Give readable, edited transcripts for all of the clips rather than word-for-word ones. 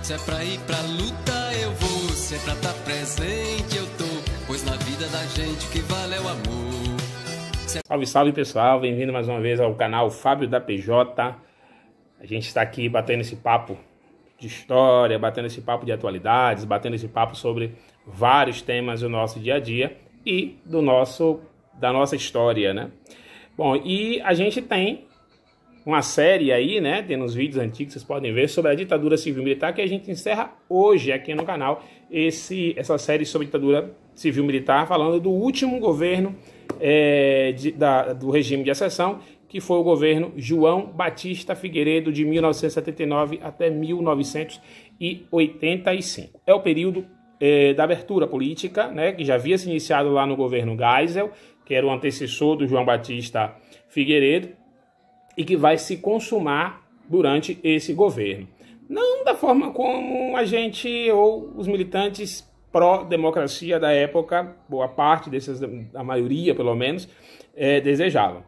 Se é pra ir pra luta eu vou, se é pra tá presente eu tô, pois na vida da gente o que vale é o amor. Salve, salve pessoal, bem-vindo mais uma vez ao canal Fábio da PJ. A gente está aqui batendo esse papo de história, batendo esse papo de atualidades, batendo esse papo sobre vários temas do nosso dia a dia e da nossa história, né? Bom, e a gente tem uma série aí, né, tem nos vídeos antigos, vocês podem ver, sobre a ditadura civil-militar, que a gente encerra hoje aqui no canal, essa série sobre ditadura civil-militar, falando do último governo do regime de exceção, que foi o governo João Batista Figueiredo, de 1979 até 1985. É o período da abertura política, né, que já havia se iniciado lá no governo Geisel, que era o antecessor do João Batista Figueiredo, e que vai se consumar durante esse governo. Não da forma como a gente ou os militantes pró-democracia da época, boa parte desses, a maioria pelo menos, desejavam.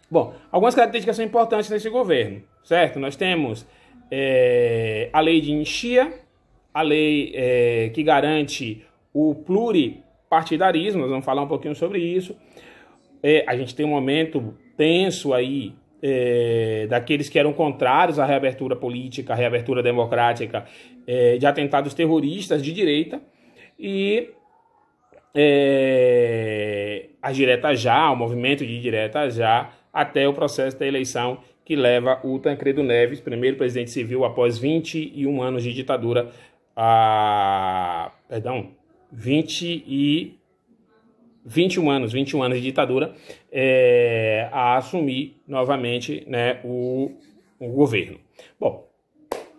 Bom, algumas características são importantes nesse governo, certo? Nós temos a lei de anistia, a lei que garante o pluripartidarismo, nós vamos falar um pouquinho sobre isso. A gente tem um momento tenso aí, daqueles que eram contrários à reabertura política, à reabertura democrática, de atentados terroristas de direita, e as diretas já, o movimento de diretas já, até o processo da eleição que leva o Tancredo Neves, primeiro presidente civil após 21 anos de ditadura, 21 anos de ditadura, a assumir novamente, né, o governo. Bom,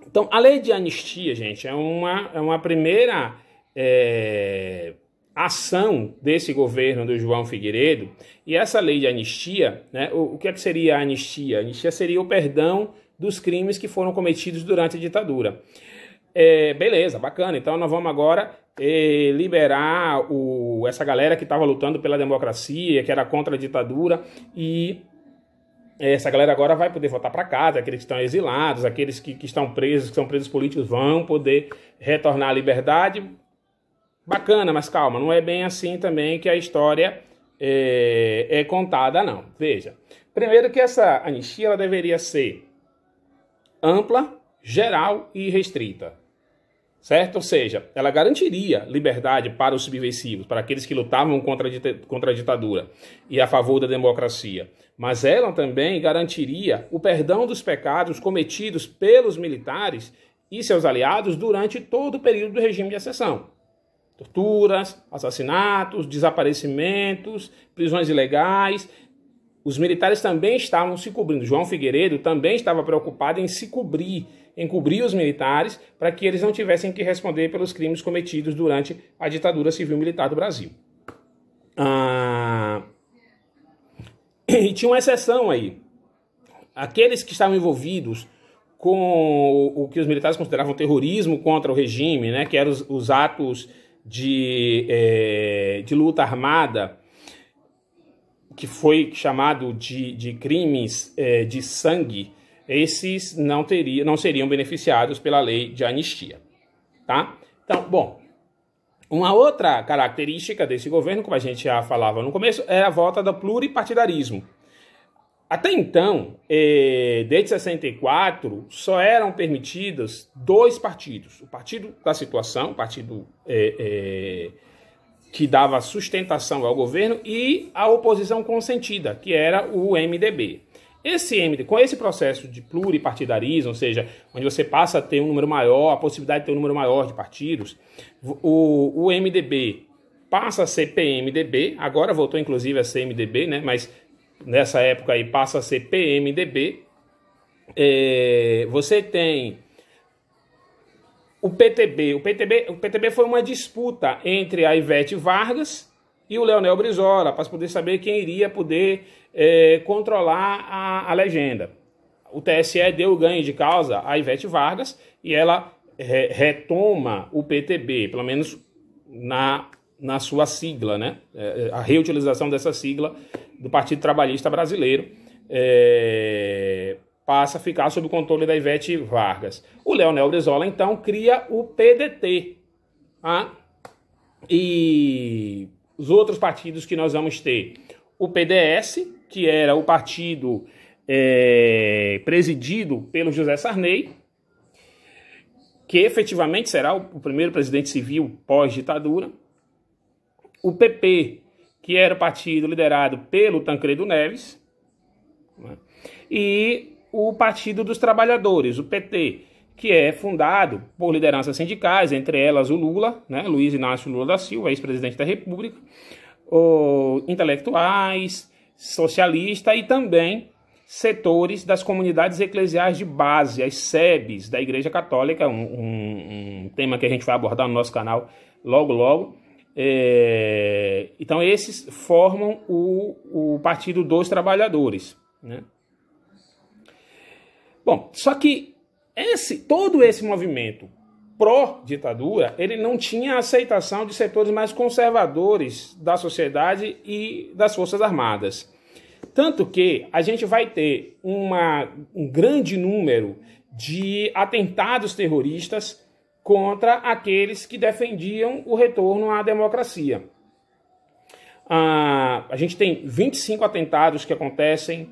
então a lei de anistia, gente, é uma primeira ação desse governo do João Figueiredo, e essa lei de anistia, né, o que seria a anistia? A anistia seria o perdão dos crimes que foram cometidos durante a ditadura. Beleza, bacana, então nós vamos agora liberar essa galera que estava lutando pela democracia, que era contra a ditadura, e essa galera agora vai poder voltar para casa, aqueles que estão exilados, aqueles que estão presos, que são presos políticos, vão poder retornar à liberdade. Bacana, mas calma, não é bem assim também que a história é contada, não. Veja, primeiro que essa anistia ela deveria ser ampla, geral e restrita. Certo? Ou seja, ela garantiria liberdade para os subversivos, para aqueles que lutavam contra a ditadura e a favor da democracia. Mas ela também garantiria o perdão dos pecados cometidos pelos militares e seus aliados durante todo o período do regime de exceção. Torturas, assassinatos, desaparecimentos, prisões ilegais. Os militares também estavam se cobrindo. João Figueiredo também estava preocupado em encobrir os militares para que eles não tivessem que responder pelos crimes cometidos durante a ditadura civil-militar do Brasil. E tinha uma exceção aí. Aqueles que estavam envolvidos com o que os militares consideravam terrorismo contra o regime, né, que eram os atos de luta armada, que foi chamado de crimes de sangue, esses não seriam beneficiados pela lei de anistia, tá? Então, bom, uma outra característica desse governo, como a gente já falava no começo, é a volta do pluripartidarismo. Até então, desde 64, só eram permitidos 2 partidos. O Partido da Situação, o partido que dava sustentação ao governo, e a oposição consentida, que era o MDB. Com esse processo de pluripartidarismo, ou seja, onde você passa a ter um número maior, a possibilidade de ter um número maior de partidos, o MDB passa a ser PMDB, agora voltou inclusive a ser MDB, né? Mas nessa época aí passa a ser PMDB. Você tem o PTB. O PTB foi uma disputa entre a Ivete Vargas e o Leonel Brizola, para poder saber quem iria poder controlar a legenda. O TSE deu o ganho de causa à Ivete Vargas e ela retoma o PTB, pelo menos na sua sigla, né? A reutilização dessa sigla do Partido Trabalhista Brasileiro, passa a ficar sob o controle da Ivete Vargas. O Leonel Brizola, então, cria o PDT. Tá? E os outros partidos que nós vamos ter, o PDS, que era o partido presidido pelo José Sarney, que efetivamente será o primeiro presidente civil pós-ditadura. O PP, que era o partido liderado pelo Tancredo Neves, né? E o Partido dos Trabalhadores, o PT, que é fundado por lideranças sindicais, entre elas o Lula, né? Luiz Inácio Lula da Silva, ex-presidente da República, intelectuais, socialistas e também setores das comunidades eclesiais de base, as SEBs da Igreja Católica, um tema que a gente vai abordar no nosso canal logo, logo. Então esses formam o Partido dos Trabalhadores, né? Bom, só que todo esse movimento pró-ditadura, ele não tinha a aceitação de setores mais conservadores da sociedade e das Forças Armadas. Tanto que a gente vai ter um grande número de atentados terroristas contra aqueles que defendiam o retorno à democracia. A gente tem 25 atentados que acontecem,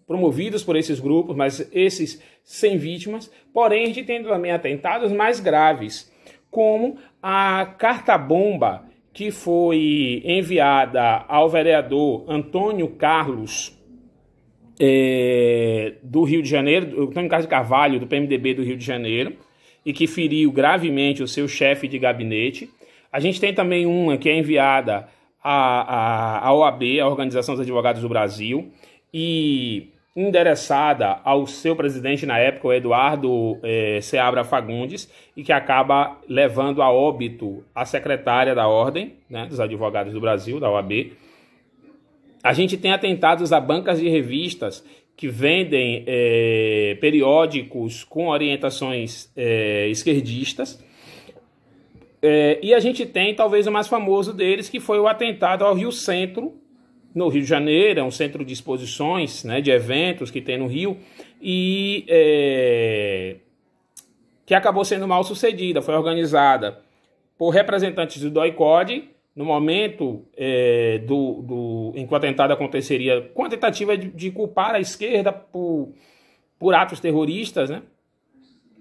promovidos por esses grupos, mas esses sem vítimas. Porém, a gente tem também atentados mais graves, como a carta-bomba que foi enviada ao vereador Antônio Carlos do Rio de Janeiro, Antônio Carlos de Carvalho, do PMDB do Rio de Janeiro, e que feriu gravemente o seu chefe de gabinete. A gente tem também uma que é enviada à OAB, a Organização dos Advogados do Brasil, e endereçada ao seu presidente na época, o Eduardo Seabra Fagundes, e que acaba levando a óbito a secretária da Ordem, né, dos Advogados do Brasil, da OAB. A gente tem atentados a bancas de revistas que vendem periódicos com orientações esquerdistas. E a gente tem talvez o mais famoso deles, que foi o atentado ao Rio Centro, no Rio de Janeiro. É um centro de exposições, né, de eventos que tem no Rio, e que acabou sendo mal sucedida. Foi organizada por representantes do DOI-CODE, no momento em que o atentado aconteceria, com a tentativa de culpar a esquerda por atos terroristas, né?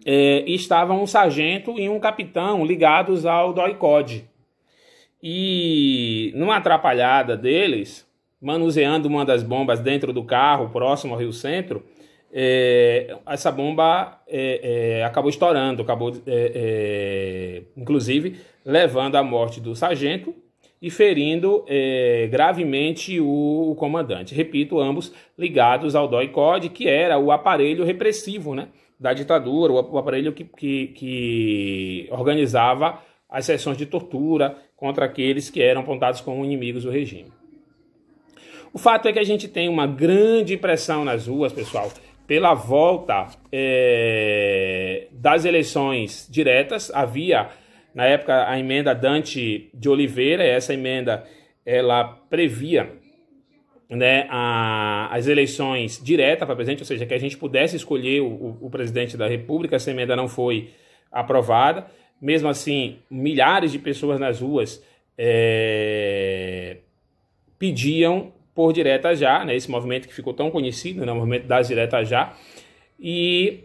E estavam um sargento e um capitão ligados ao DOI-CODE. E numa atrapalhada deles, manuseando uma das bombas dentro do carro, próximo ao Rio Centro, essa bomba acabou estourando, inclusive levando à morte do sargento e ferindo gravemente o comandante. Repito, ambos ligados ao DOI-CODE, que era o aparelho repressivo, né, da ditadura, o aparelho que organizava as sessões de tortura contra aqueles que eram apontados como inimigos do regime. O fato é que a gente tem uma grande pressão nas ruas, pessoal, pela volta das eleições diretas. Havia, na época, a emenda Dante de Oliveira. Essa emenda ela previa, né, as eleições diretas para presidente, ou seja, que a gente pudesse escolher o presidente da República. Essa emenda não foi aprovada. Mesmo assim, milhares de pessoas nas ruas pediam por direta já, né, esse movimento que ficou tão conhecido, né, o movimento das diretas já, e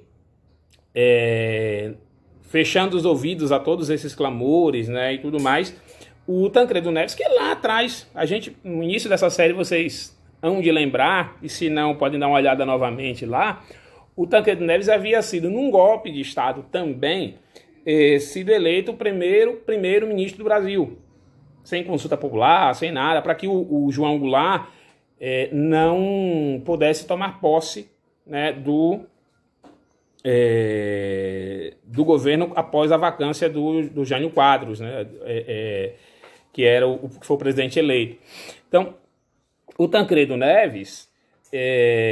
fechando os ouvidos a todos esses clamores, né, e tudo mais, o Tancredo Neves, que lá atrás, no início dessa série vocês hão de lembrar, e se não, podem dar uma olhada novamente lá, o Tancredo Neves havia sido, num golpe de Estado também, sido eleito o primeiro-ministro do Brasil, sem consulta popular, sem nada, para que o João Goulart não pudesse tomar posse, né, do governo após a vacância do Jânio Quadros, né, que foi o presidente eleito. Então, o Tancredo Neves,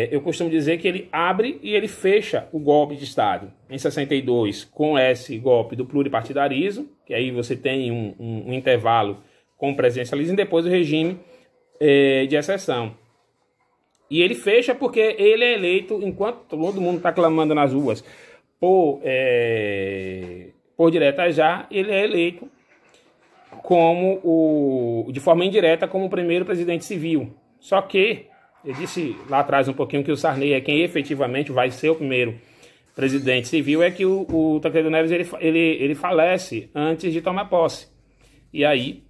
eu costumo dizer que ele abre e ele fecha o golpe de Estado em 62 com esse golpe do pluripartidarismo, que aí você tem um intervalo com o presidencialismo, e depois o regime de exceção. E ele fecha porque ele é eleito, enquanto todo mundo está clamando nas ruas por direta já, ele é eleito de forma indireta como o primeiro presidente civil. Só que, eu disse lá atrás um pouquinho que o Sarney é quem efetivamente vai ser o primeiro presidente civil, é que o Tancredo Neves ele falece antes de tomar posse. E aí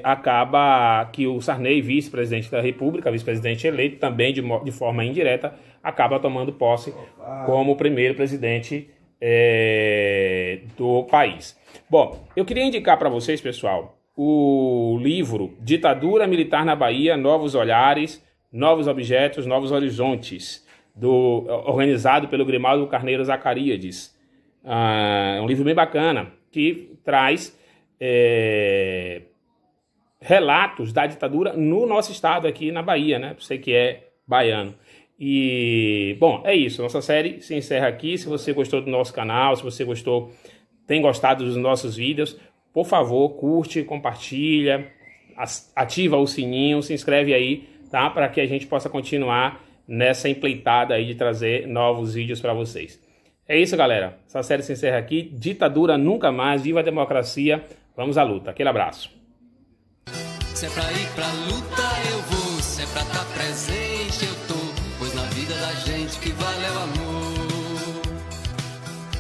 acaba que o Sarney, vice-presidente da República, vice-presidente eleito, também de forma indireta, acaba tomando posse como o primeiro presidente do país. Bom, eu queria indicar para vocês, pessoal, o livro Ditadura Militar na Bahia, Novos Olhares, Novos Objetos, Novos Horizontes, organizado pelo Grimaldo Carneiro Zacaríades. É um livro bem bacana, que traz relatos da ditadura no nosso estado aqui na Bahia, né? Você que é baiano. E, bom, é isso. Nossa série se encerra aqui. Se você gostou do nosso canal, se você tem gostado dos nossos vídeos, por favor, curte, compartilha, ativa o sininho, se inscreve aí, tá? Para que a gente possa continuar nessa empreitada aí de trazer novos vídeos para vocês. É isso, galera. Essa série se encerra aqui. Ditadura nunca mais. Viva a democracia. Vamos à luta. Aquele abraço. Se é pra ir pra luta eu vou, se é pra estar presente eu tô, pois na vida da gente que vale é o amor.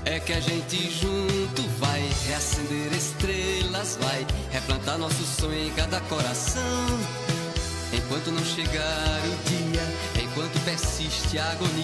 É que a gente junto vai reacender estrelas, vai replantar nosso sonho em cada coração. Enquanto não chegar o dia, enquanto persiste a agonia.